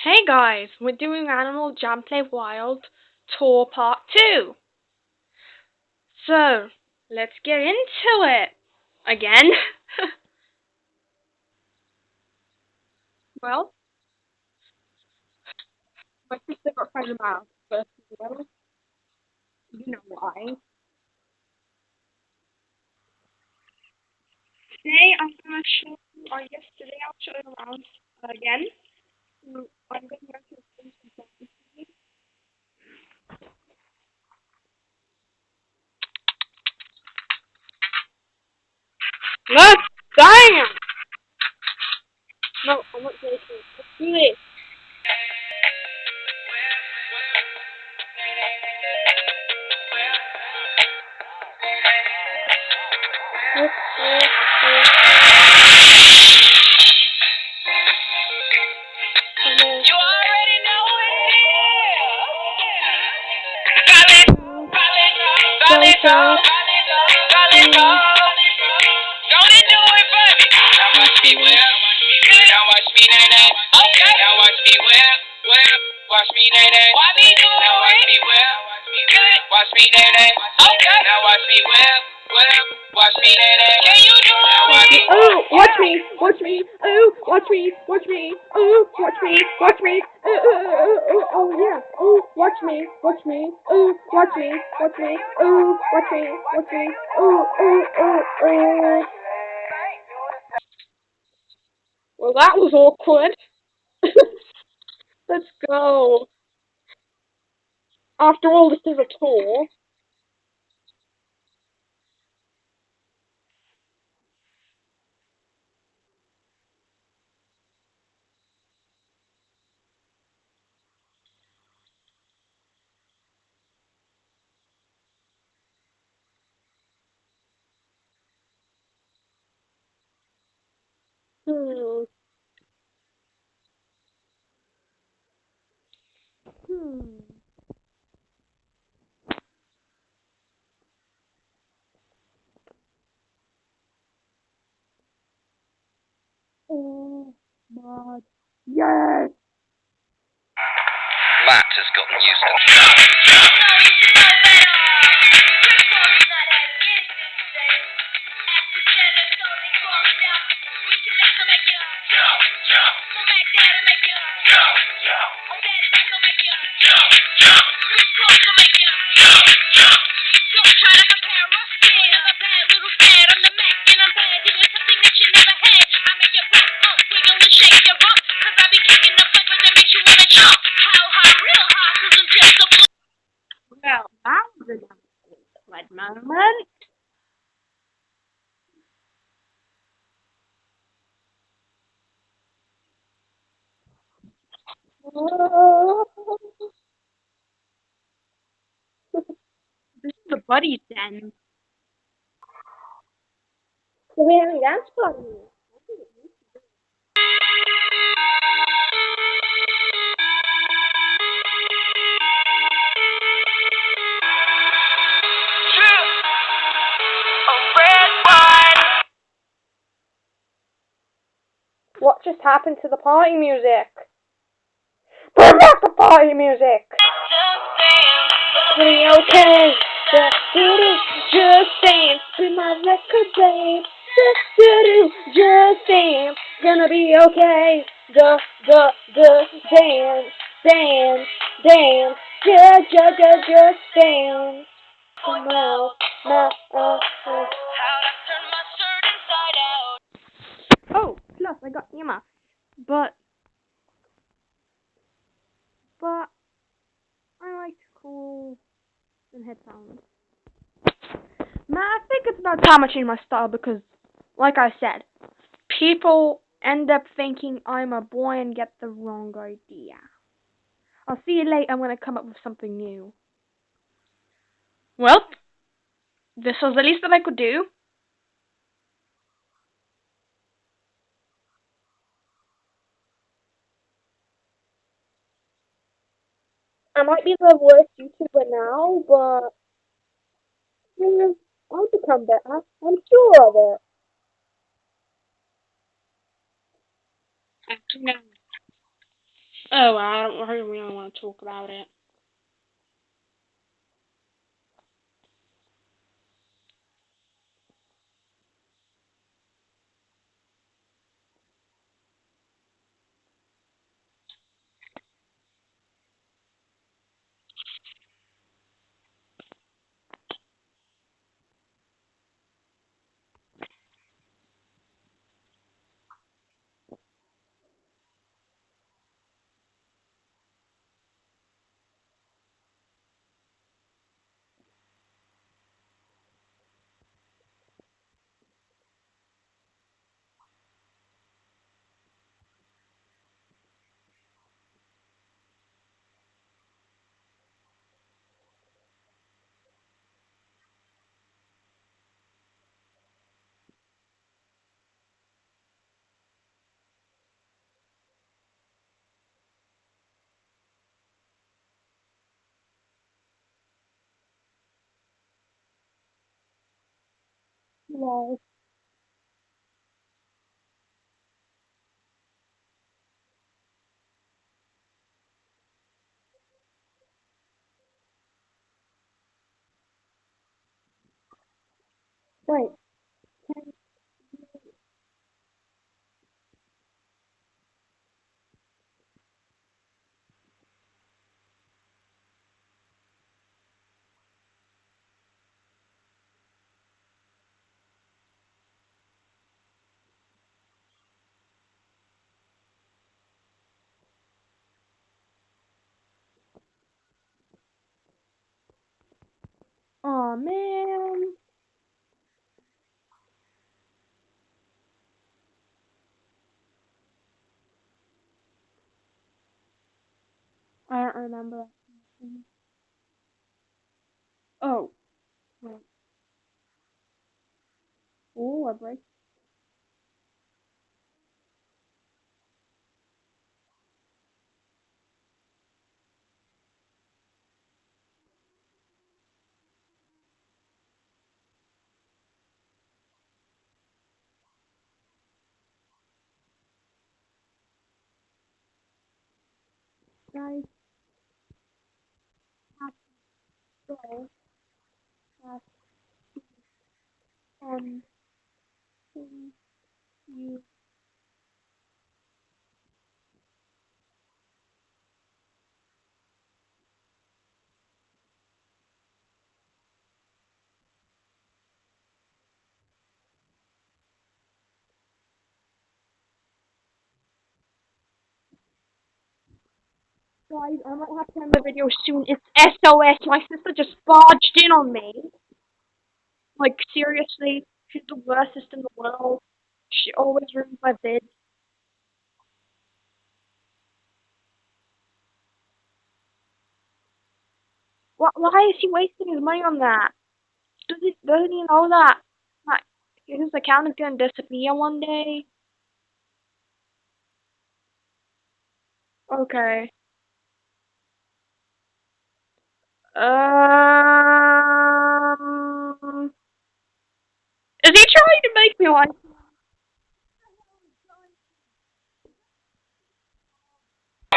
Hey guys, we're doing Animal Jam Play Wild Tour Part 2. So, let's get into it. Again. Well, my sister got found out first as well. You know why. Today I'm going to show you, or yesterday I'll show you around again. So, I'm going to go to the station. Look! Damn! No, I'm not joking. Let's do this. You already know it. Don't it do it for me? Now watch me whip. Now watch me nay nay. Okay. Now watch me whip, whip. Watch me nay nay. Why me do it? Now watch me whip. Watch me nay nay. Okay. Now watch me whip, whip. Watch me nay nay. Can you do it? Now watch me. Oh, watch me, watch me, oh, watch me, watch me, oh, watch me, watch me, oh, yeah, oh, watch me, watch me, oh, watch me, watch me, oh, watch me, watch me, oh. Well, that was awkward. Let's go. After all, this is a tour. Hmm. Hmm. Oh my. Yes. Matt has gotten used to Well, that was an awkward moment. This is the buddy den. So we having dance party. What just happened to the party music? Bring back the party music! Be okay, just dance with my record, babe. Just dance, gonna be okay. Dance, just dance. No. Oh, plus I got earmuffs. But I like cool and headphones. Man, I think it's about time I change my style because, like I said, people end up thinking I'm a boy and get the wrong idea. I'll see you later. I'm gonna come up with something new. Well, this was the least that I could do. I might be the worst YouTuber now, but I'll become better. I'm sure of it. Oh, I don't really want to talk about it. Lol. Wait. Aw, man. I don't remember. Oh. Wait. Ooh, a break. Guys, have to go. Have something you. Guys, I might have to end the video soon. It's SOS. My sister just barged in on me. Like, seriously, she's the worstest in the world. She always ruins my vid. Why is he wasting his money on that? Doesn't he know that my, his account is gonna disappear one day? Okay. Um, is he trying to make me like